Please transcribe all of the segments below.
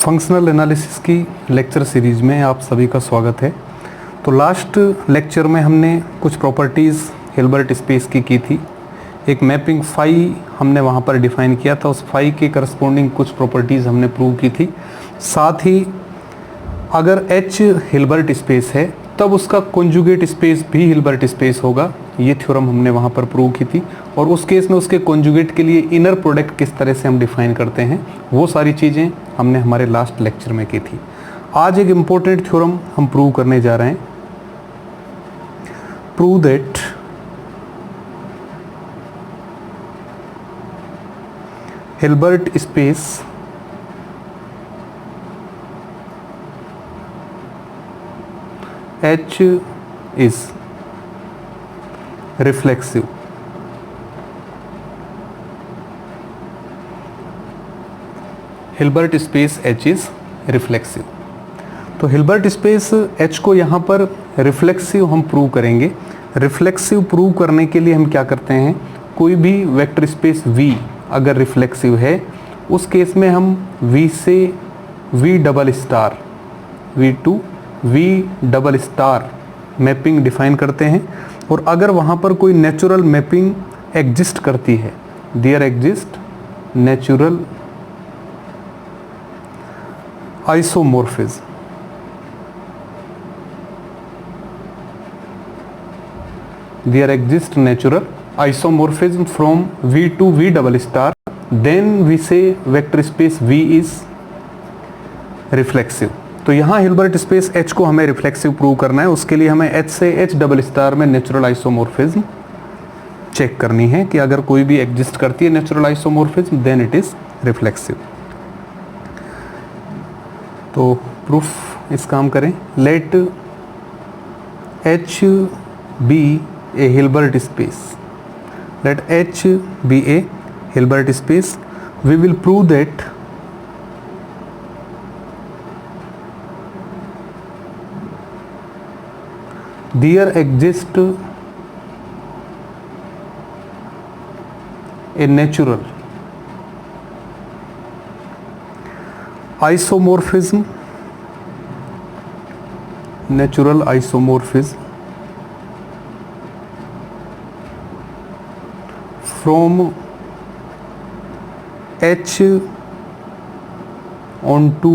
Functional analysis की lecture series में आप सभी का स्वागत है। तो लास्ट लेक्चर में हमने कुछ प्रॉपर्टीज़ हिल्बर्ट स्पेस की थी। एक मैपिंग फाई हमने वहाँ पर डिफ़ाइन किया था, उस फाई के करस्पॉन्डिंग कुछ प्रॉपर्टीज़ हमने प्रूव की थी। साथ ही अगर H हिल्बर्ट स्पेस है तब उसका कॉन्जुगेट स्पेस भी हिल्बर्ट स्पेस होगा, ये थ्योरम हमने वहाँ पर प्रूव की थी। और उस केस में उसके कॉन्जुगेट के लिए इनर प्रोडक्ट किस तरह से हम डिफाइन करते हैं, वो सारी चीज़ें हमने हमारे लास्ट लेक्चर में की थी। आज एक इम्पोर्टेंट थ्योरम हम प्रूव करने जा रहे हैं। Prove that Hilbert space H is reflexive. Hilbert space H is reflexive. तो हिल्बर्ट स्पेस H को यहाँ पर रिफ्लेक्सिव हम प्रूव करेंगे। रिफ्लेक्सिव प्रूव करने के लिए हम क्या करते हैं, कोई भी वेक्टर स्पेस V अगर रिफ्लेक्सिव है उस केस में हम V से V double star V V double star mapping define करते हैं। और अगर वहाँ पर कोई नेचुरल मैपिंग एग्जिस्ट करती है, there exist natural isomorphism, there exist natural isomorphism from V to V double star, then we say vector space V is reflexive. तो यहाँ हिल्बर्ट स्पेस H को हमें रिफ्लेक्सिव प्रूव करना है। उसके लिए हमें H से H डबल स्टार में नेचुरल आइसोमॉर्फिज्म चेक करनी है कि अगर कोई भी एग्जिस्ट करती है natural isomorphism then it is reflexive. तो प्रूफ इस काम करें। Let H be a Hilbert space, let H be a Hilbert space, we will prove that there exists a natural isomorphism, natural isomorphism from H onto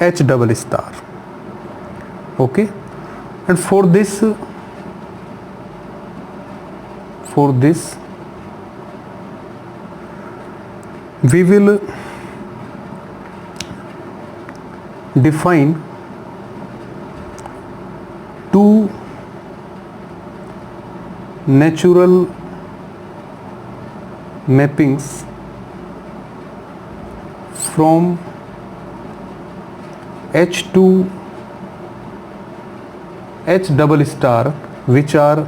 H double star. Okay, and for this we will define two natural mappings from H to H double star which are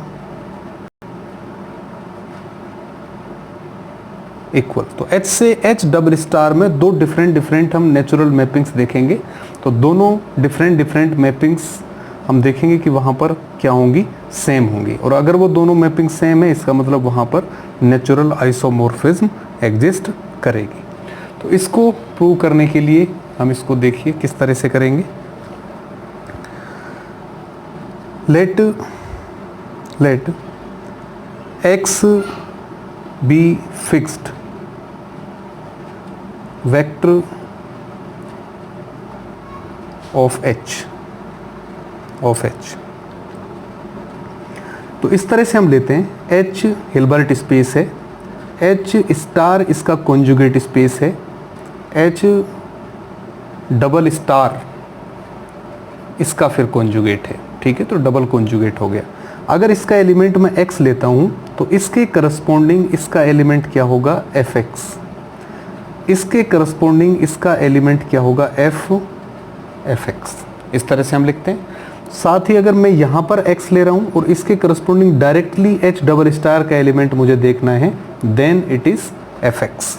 equal. तो H से H double star में दो different हम natural mappings देखेंगे। तो दोनों different mappings हम देखेंगे कि वहाँ पर क्या होंगी, सेम होंगी। और अगर वो दोनों मैपिंग सेम है इसका मतलब वहाँ पर नेचुरल आइसोमॉर्फिज्म एग्जिस्ट करेगी। तो इसको प्रूव करने के लिए हम इसको देखिए किस तरह से करेंगे। let X be fixed vector of H तो इस तरह से हम लेते हैं H हिल्बर्ट स्पेस है, H स्टार इसका कॉन्जुगेट स्पेस है, H डबल स्टार इसका फिर कॉन्जुगेट है। ठीक है, तो डबल कॉन्जुगेट हो गया। अगर इसका एलिमेंट मैं x लेता हूं तो इसके करस्पॉन्डिंग इसका एलिमेंट क्या होगा, fx, इसके करस्पॉन्डिंग इसका एलिमेंट क्या होगा, fx। इस तरह से हम लिखते हैं। साथ ही अगर मैं यहाँ पर x ले रहा हूँ और इसके corresponding directly h double star का एलिमेंट मुझे देखना है, देन इट इज fx,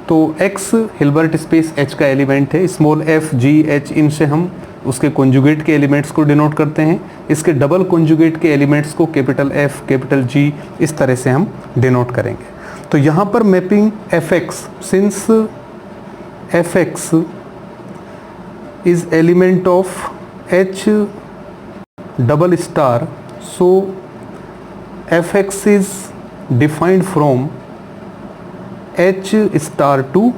तो x हिल्बर्ट स्पेस H का एलिमेंट है। स्मॉल f g h इनसे हम उसके कॉन्जुगेट के एलिमेंट्स को डिनोट करते हैं, इसके डबल कॉन्जुगेट के एलिमेंट्स को कैपिटल F कैपिटल G इस तरह से हम डिनोट करेंगे। तो यहाँ पर mapping fx, since F X is element of H double star, so F X is defined from H star to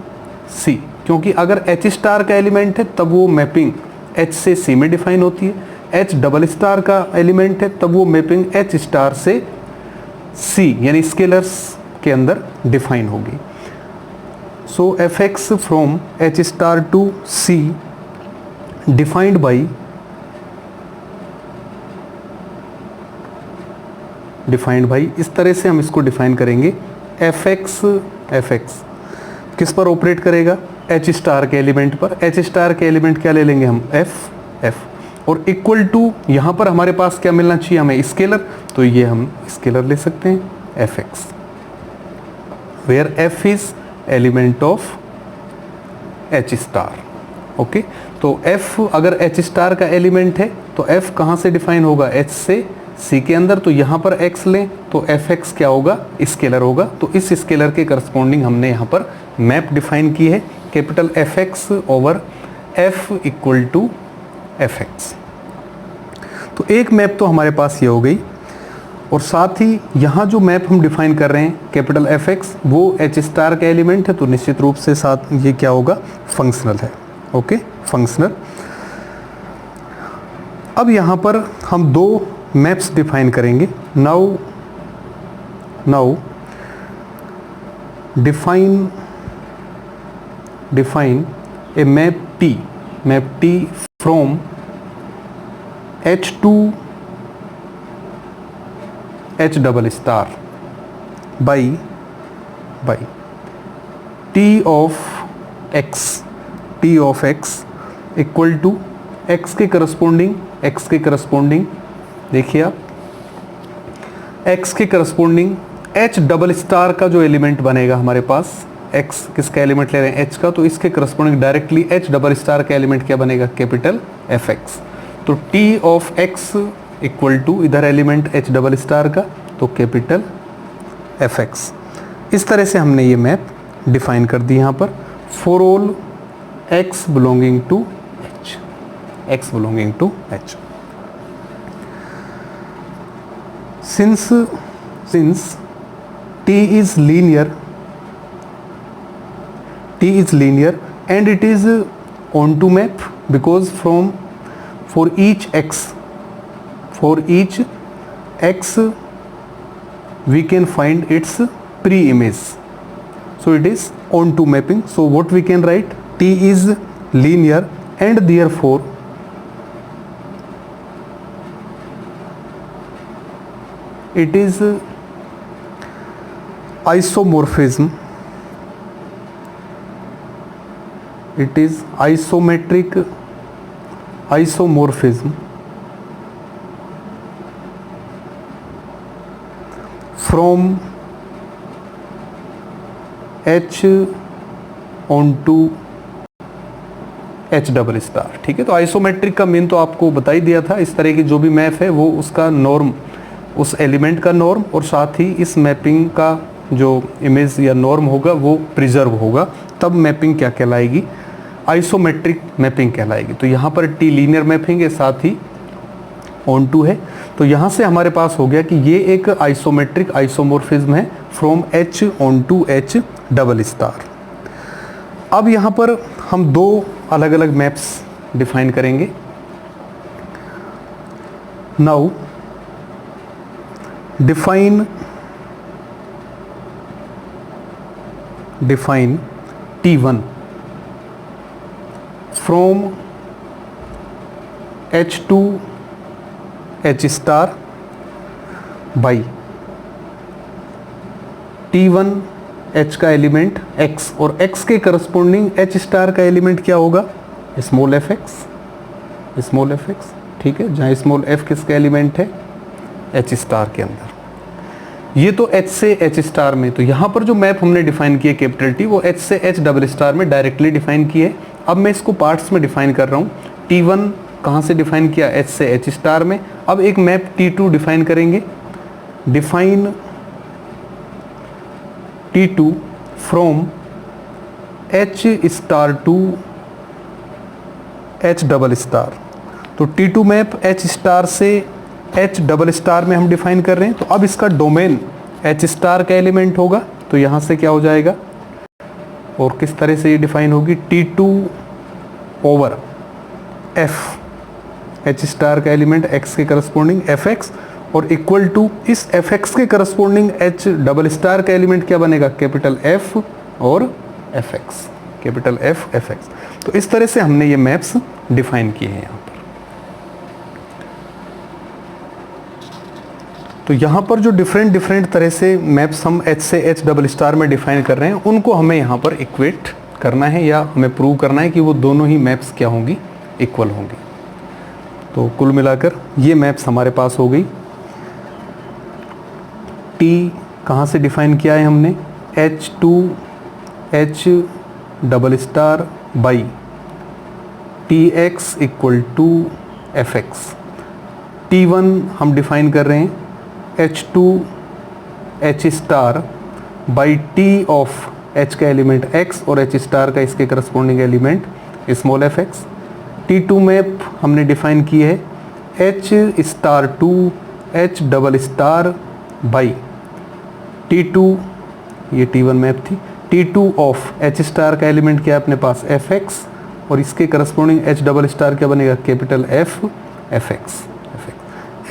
C. क्योंकि अगर एच स्टार का एलिमेंट है तब वो मैपिंग एच से सी में डिफाइन होती है, एच डबल स्टार का एलिमेंट है तब वो मैपिंग एच स्टार से सी यानी स्केलर्स के अंदर डिफाइन होगी। So F X from H star to C defined by इस तरह से हम इसको डिफाइन करेंगे। एफ एक्स किस पर ऑपरेट करेगा? एच स्टार के एलिमेंट पर। एच स्टार के एलिमेंट क्या ले लेंगे हम? एफ और इक्वल टू यहाँ पर हमारे पास क्या मिलना चाहिए हमें? स्केलर, तो ये हम स्केलर ले सकते हैं F X, where F is element of H star. Okay, तो एफ अगर एच स्टार का एलिमेंट है तो एफ कहाँ से डिफाइन होगा? एच से सी के अंदर। तो यहाँ पर एक्स लें तो एफ एक्स क्या होगा? स्केलर होगा। तो इस स्केलर के करस्पॉन्डिंग हमने यहाँ पर मैप डिफाइन की है, capital F X over F equal to F X. तो एक मैप तो हमारे पास ये हो गई, और साथ ही यहाँ जो मैप हम डिफाइन कर रहे हैं कैपिटल एफ एक्स वो एच स्टार का एलिमेंट है, तो निश्चित रूप से साथ ये क्या होगा? फंक्शनल है। Okay, functional. अब यहाँ पर हम दो मैप्स डिफाइन करेंगे। Now define a map T from H to H double star by T of x equal to x के करस्पॉन्डिंग देखिए आप x के करस्पॉन्डिंग H डबल स्टार का जो एलिमेंट बनेगा हमारे पास, x किसका एलिमेंट ले रहे हैं? H का, तो इसके corresponding directly H double star का एलिमेंट क्या बनेगा? Capital F X. तो T of x equal to इधर एलिमेंट H डबल स्टार का, तो कैपिटल एफ एक्स। इस तरह से हमने ये मैप डिफाइन कर दी यहाँ पर for all x belonging to H। Since T is linear and it is onto map, because for each x we can find its pre-image, so it is onto mapping. So what we can write? T is linear and therefore it is isomorphism. It is isomorphism from H onto H double star. ठीक है, तो isometric का main तो आपको बता ही दिया था। इस तरह की जो भी मैप है वो उसका नॉर्म, उस एलिमेंट का नॉर्म और साथ ही इस मैपिंग का जो इमेज या नॉर्म होगा वो प्रिजर्व होगा, तब मैपिंग क्या कहलाएगी? आइसोमेट्रिक मैपिंग कहलाएगी। तो यहाँ पर टी लीनियर मैपिंग है, साथ ही ऑन टू है, तो यहाँ से हमारे पास हो गया कि ये एक आइसोमेट्रिक आइसोमोर्फिज्म है from H onto H double star. अब यहाँ पर हम दो अलग अलग मैप्स डिफाइन करेंगे। Now define T1 from H to H star by T1 H का एलिमेंट X और X के करस्पॉन्डिंग H स्टार का एलिमेंट क्या होगा? Small F x. ठीक है, जहाँ स्मॉल f किसका एलिमेंट है? H स्टार के अंदर। ये तो H से H स्टार में, तो यहाँ पर जो मैप हमने डिफाइन किया कैपिटल T वो H से H डबल स्टार में डायरेक्टली डिफाइन किए। अब मैं इसको पार्ट्स में डिफाइन कर रहा हूँ। T1 कहाँ से डिफाइन किया? H से H स्टार में। अब एक मैप T2 डिफाइन करेंगे। Define T2 from H star to H double star. तो T2 मैप एच स्टार से एच डबल स्टार में हम डिफाइन कर रहे हैं। तो अब इसका डोमेन एच स्टार का एलिमेंट होगा, तो यहाँ से क्या हो जाएगा और किस तरह से ये डिफाइन होगी, T2 over F, H star का एलिमेंट x के करस्पॉन्डिंग fx और इक्वल टू इस fx के करस्पॉन्डिंग एच डबल स्टार का एलिमेंट क्या बनेगा, कैपिटल F और fx, कैपिटल F fx। तो इस तरह से हमने ये मैप्स डिफाइन किए हैं यहाँ पर। तो यहाँ पर जो डिफरेंट तरह से मैप्स हम H से H डबल स्टार में डिफाइन कर रहे हैं, उनको हमें यहाँ पर इक्वेट करना है या हमें प्रूव करना है कि वो दोनों ही मैप्स क्या होंगी, इक्वल होंगी। तो कुल मिलाकर ये मैप्स हमारे पास हो गई। T कहाँ से डिफाइन किया है हमने, H2 H double star by Tx equal to Fx। T1 हम डिफाइन कर रहे हैं H2 H star by T of H का एलिमेंट X और H स्टार का इसके corresponding element small fx। T2 map हमने डिफाइन की है H star to H double star by T2, ये T1 मैप थी, T2 ऑफ H स्टार का एलिमेंट क्या है अपने पास fx और इसके करस्पॉन्डिंग H डबल स्टार क्या बनेगा, कैपिटल F fx।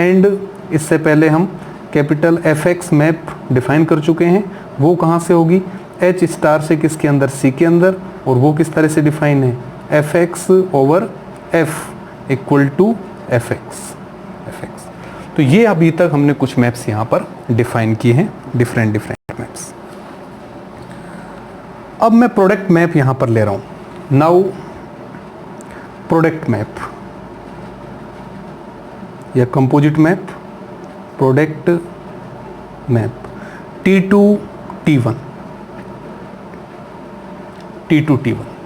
एंड इससे पहले हम कैपिटल fx मैप डिफाइन कर चुके हैं, वो कहाँ से होगी, H स्टार से किसके अंदर, C के अंदर, और वो किस तरह से डिफाइन है, fx over f equal to fx। तो ये अभी तक हमने कुछ मैप्स यहाँ पर डिफाइन किए हैं, डिफरेंट मैप्स। अब मैं प्रोडक्ट मैप यहाँ पर ले रहा हूँ। नाउ प्रोडक्ट मैप या composite map, product map T2 T1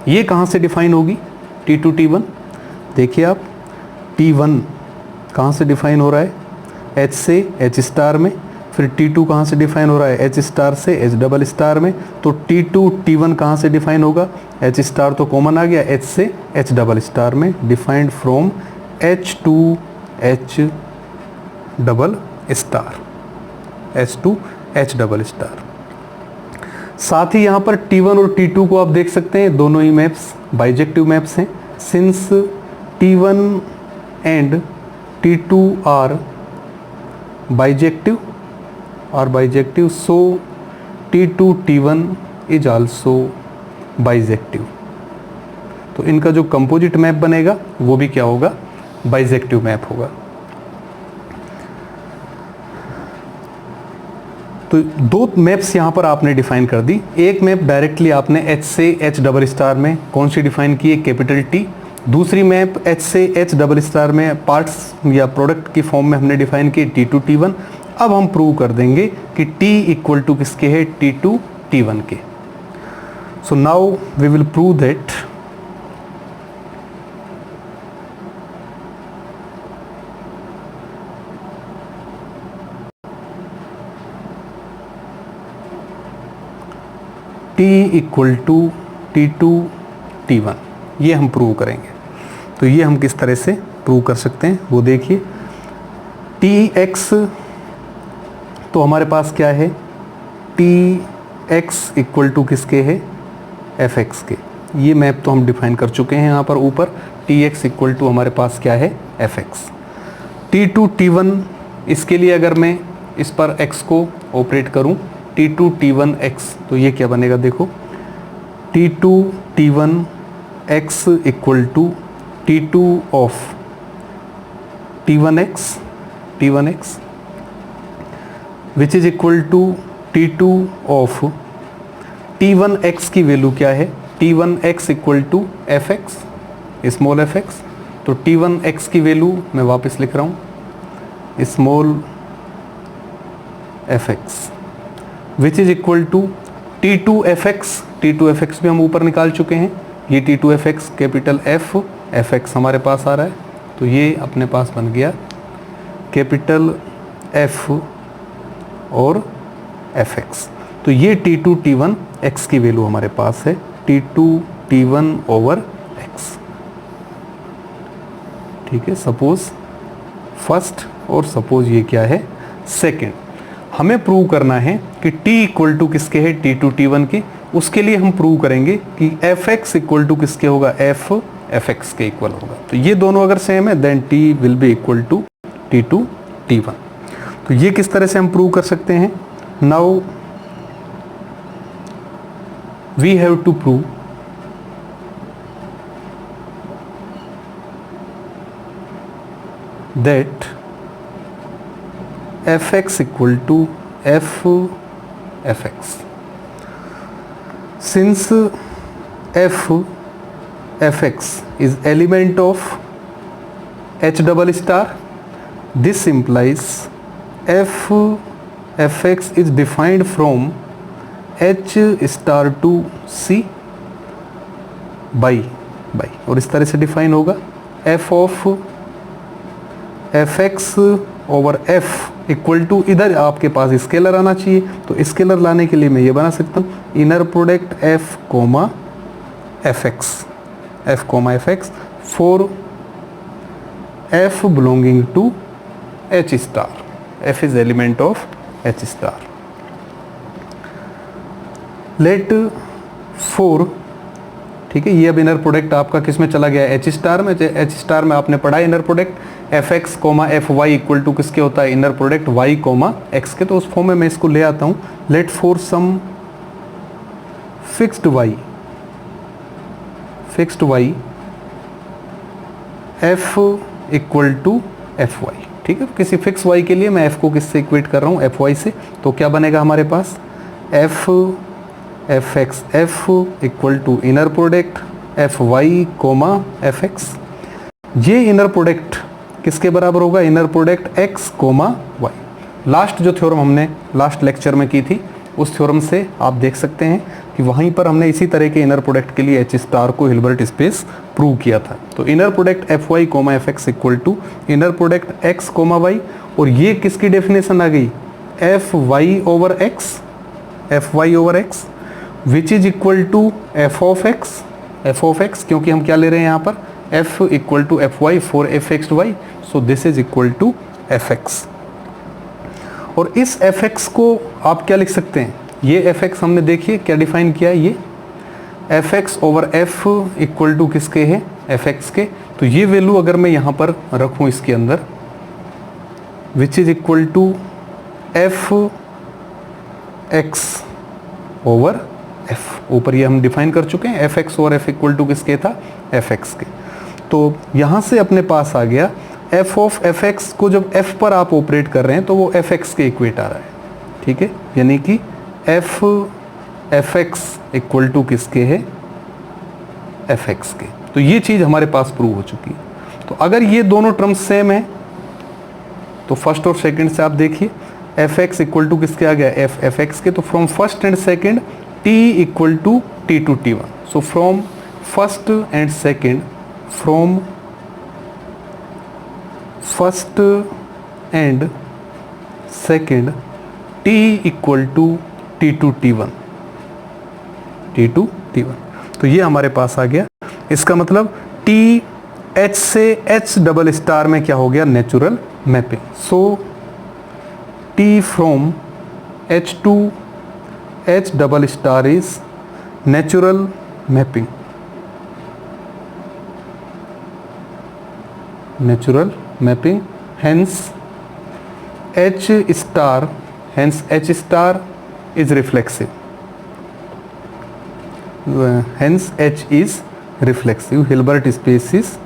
ये कहाँ से डिफाइन होगी, T2 T1। देखिए आप, T1 कहाँ से डिफाइन हो रहा है, H से H स्टार में, फिर T2 कहाँ से डिफाइन हो रहा है, H स्टार से H डबल स्टार में। तो T2 T1 कहाँ से डिफाइन होगा, H स्टार तो कॉमन आ गया, H से H डबल स्टार में, defined from H to H double star, H to H double star. साथ ही यहाँ पर T1 और T2 को आप देख सकते हैं, दोनों ही मैप्स बाइजेक्टिव मैप्स हैं। Since T1 and T2 are bijective, so T2 T1 is also bijective. तो इनका जो कंपोजिट मैप बनेगा वो भी क्या होगा, बाइजेक्टिव मैप होगा। तो दो मैप्स यहाँ पर आपने डिफाइन कर दी। एक मैप डायरेक्टली आपने H से H डबल स्टार में कौन सी डिफाइन की है, कैपिटल T। दूसरी मैप H से H डबल स्टार में पार्ट्स या प्रोडक्ट की फॉर्म में हमने डिफाइन की T2 T1। अब हम प्रूव कर देंगे कि T इक्वल टू किसके है, T2 T1 के। So now we will prove that T equal to T2 T1, ये हम प्रूव करेंगे। तो ये हम किस तरह से प्रूव कर सकते हैं वो देखिए। Tx तो हमारे पास क्या है, Tx इक्वल टू किसके है, Fx के। ये मैप तो हम डिफाइन कर चुके हैं यहाँ पर ऊपर। Tx इक्वल टू हमारे पास क्या है, Fx। T2 T1, इसके लिए अगर मैं इस पर x को ऑपरेट करूँ, T2 T1 x, तो ये क्या बनेगा देखो, T2 T1 x equal to T2 of T1x which is equal to T2 of T1x की वैल्यू क्या है, T1x equal to Fx, small fx। तो T1x की वैल्यू मैं वापस लिख रहा हूँ, small fx which is equal to T2fx भी हम ऊपर निकाल चुके हैं। ये T2fx कैपिटल fx हमारे पास आ रहा है, तो ये अपने पास बन गया कैपिटल F और fx। तो ये T2 T1 x की वैल्यू हमारे पास है, T2 T1 ओवर x। ठीक है, सपोज फर्स्ट और सपोज ये क्या है सेकंड। हमें प्रूव करना है कि t इक्वल टू किसके है T2 T1 के। उसके लिए हम प्रूव करेंगे कि fx इक्वल टू किसके होगा fx के इक्वल होगा। तो ये दोनों अगर सेम है then t will be equal to T2 T1। तो ये किस तरह से हम प्रूव कर सकते हैं। Now we have to prove that fx equal to fx since fx is element of h double star, this implies fx is defined from h star to c by और इस तरह से डिफाइन होगा f of fx over f equal to, इधर आपके पास scalar आना चाहिए तो स्केलर लाने के लिए मैं ये बना सकता हूँ inner product f comma fx for f belonging to h star. f is element of h star. Let for, ठीक है, ये अब इनर प्रोडक्ट आपका किस में चला गया h स्टार में। h स्टार में आपने पढ़ा inner product fx comma fy equal to किसके होता है inner product y comma x के। तो उस फॉर्म में मैं इसको ले आता हूँ। Let for some fixed y f equal to fy। ठीक है, किसी फिक्स y के लिए मैं f को किससे इक्वेट कर रहा हूँ fy से। तो क्या बनेगा हमारे पास fx f equal to inner product fy comma fx। ये इनर प्रोडक्ट किसके बराबर होगा inner product x comma y। Last जो थ्योरम हमने लास्ट लेक्चर में की थी उस थ्योरम से आप देख सकते हैं कि वहीं पर हमने इसी तरह के इनर प्रोडक्ट के लिए h स्टार को हिल्बर्ट स्पेस प्रूव किया था। तो inner product fy comma fx equal to inner product x comma y। और ये किसकी डेफिनेशन आ गई fy over x which is equal to f of x क्योंकि हम क्या ले रहे हैं यहाँ पर f equal to fy for fx y। So this is equal to fx। और इस fx को आप क्या लिख सकते हैं, ये fx हमने देखिए क्या डिफाइन किया है, ये fx over f equal to किसके है fx के। तो ये वैल्यू अगर मैं यहाँ पर रखूँ इसके अंदर which is equal to fx over f, ऊपर ये हम डिफाइन कर चुके हैं fx और f इक्वल टू किसके था fx के। तो यहाँ से अपने पास आ गया f ऑफ fx को जब f पर आप ऑपरेट कर रहे हैं तो वो fx के इक्वेट आ रहा है। ठीक है, यानी कि fx इक्वल टू किसके है fx के। तो ये चीज़ हमारे पास प्रूव हो चुकी है। तो अगर ये दोनों टर्म्स सेम है तो फर्स्ट और सेकंड से आप देखिए fx इक्वल टू किसके आ गया fx के। तो from first and second t equal to T2 T1। So from first and second, from first and second t equal to T2 T1। तो ये हमारे पास आ गया। इसका मतलब t h से h डबल स्टार में क्या हो गया natural mapping. So t from h to h double star is natural mapping, hence h star is reflexive, hence h is reflexive, Hilbert space is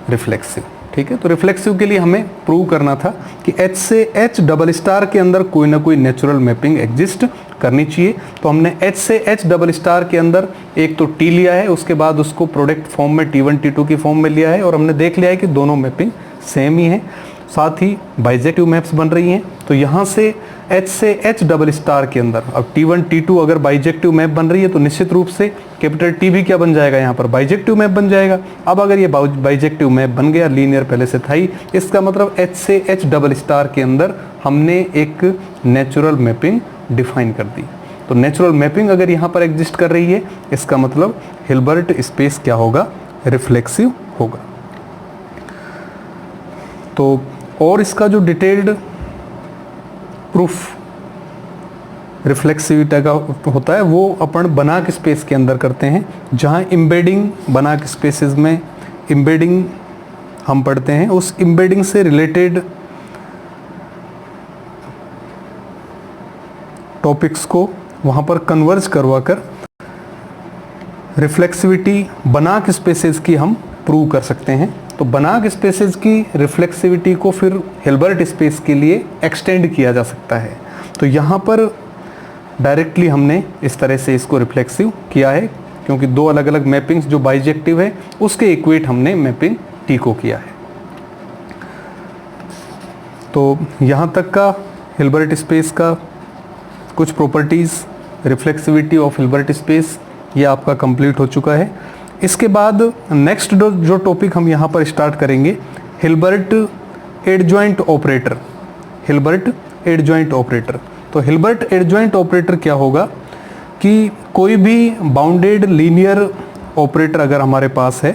reflexive. ठीक है, तो reflexive के लिए हमें प्रूव करना था कि h से h डबल स्टार के अंदर कोई ना कोई नेचुरल मैपिंग एग्जिस्ट करनी चाहिए। तो हमने h से h डबल स्टार के अंदर एक तो t लिया है, उसके बाद उसको प्रोडक्ट फॉर्म में T1 T2 की फॉर्म में लिया है और हमने देख लिया है कि दोनों मैपिंग सेम ही है, साथ ही बाइजेक्टिव मैप्स बन रही हैं। तो यहाँ से h से h डबल स्टार के अंदर अब T1 T2 अगर बाइजेक्टिव मैप बन रही है तो निश्चित रूप से कैपिटल T भी क्या बन जाएगा, यहाँ पर बाइजेक्टिव मैप बन जाएगा। अब अगर ये बाइजेक्टिव मैप बन गया, लीनियर पहले से था ही, इसका मतलब h से h डबल स्टार के अंदर हमने एक नेचुरल मैपिंग डिफाइन कर दी। तो नेचुरल मैपिंग अगर यहाँ पर एग्जिस्ट कर रही है, इसका मतलब हिल्बर्ट स्पेस क्या होगा, रिफ्लेक्सिव होगा। तो और इसका जो डिटेल्ड प्रूफ रिफ्लेक्सिविटी का होता है वो अपन बनाक स्पेस के अंदर करते हैं, जहाँ एम्बेडिंग बनाक स्पेसेस में एम्बेडिंग हम पढ़ते हैं। उस एम्बेडिंग से रिलेटेड टॉपिक्स को वहाँ पर कन्वर्ज करवाकर रिफ्लेक्सिविटी बनाक स्पेसेस की हम प्रूव कर सकते हैं। तो बनाक स्पेसेस की रिफ्लेक्सिविटी को फिर हिल्बर्ट स्पेस के लिए एक्सटेंड किया जा सकता है। तो यहाँ पर डायरेक्टली हमने इस तरह से इसको रिफ्लेक्सिव किया है, क्योंकि दो अलग अलग मैपिंग्स जो बाइजेक्टिव है उसके इक्वेट हमने मैपिंग टी को किया है। तो यहाँ तक का हिल्बर्ट स्पेस का कुछ properties, reflexivity of Hilbert space, ये आपका कंप्लीट हो चुका है। इसके बाद नेक्स्ट जो टॉपिक हम यहाँ पर स्टार्ट करेंगे, Hilbert adjoint operator. Hilbert adjoint operator, तो हिल्बर्ट एडजॉइंट ऑपरेटर क्या होगा कि कोई भी बाउंडेड लीनियर ऑपरेटर अगर हमारे पास है,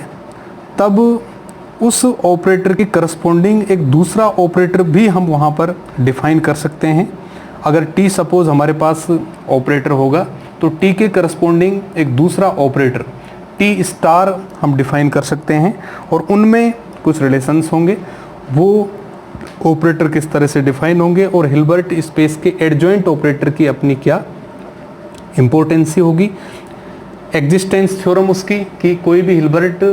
तब उस ऑपरेटर के करस्पॉन्डिंग एक दूसरा ऑपरेटर भी हम वहाँ पर डिफाइन कर सकते हैं। अगर टी सपोज हमारे पास ऑपरेटर होगा, तो टी के करस्पॉन्डिंग एक दूसरा ऑपरेटर टी स्टार हम डिफाइन कर सकते हैं, और उनमें कुछ रिलेशंस होंगे। वो ऑपरेटर किस तरह से डिफाइन होंगे और हिल्बर्ट स्पेस के एडजॉइंट ऑपरेटर की अपनी क्या इम्पोर्टेंसी होगी, एग्जिस्टेंस थ्योरम उसकी, कि कोई भी हिल्बर्ट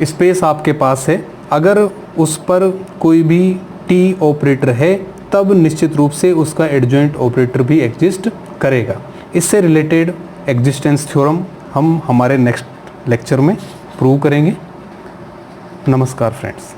स्पेस आपके पास है, अगर उस पर कोई भी टी ऑपरेटर है, तब निश्चित रूप से उसका एडजॉइंट ऑपरेटर भी एग्जिस्ट करेगा। इससे रिलेटेड एग्जिस्टेंस थ्योरम हम हमारे नेक्स्ट लेक्चर में प्रूव करेंगे। नमस्कार फ्रेंड्स।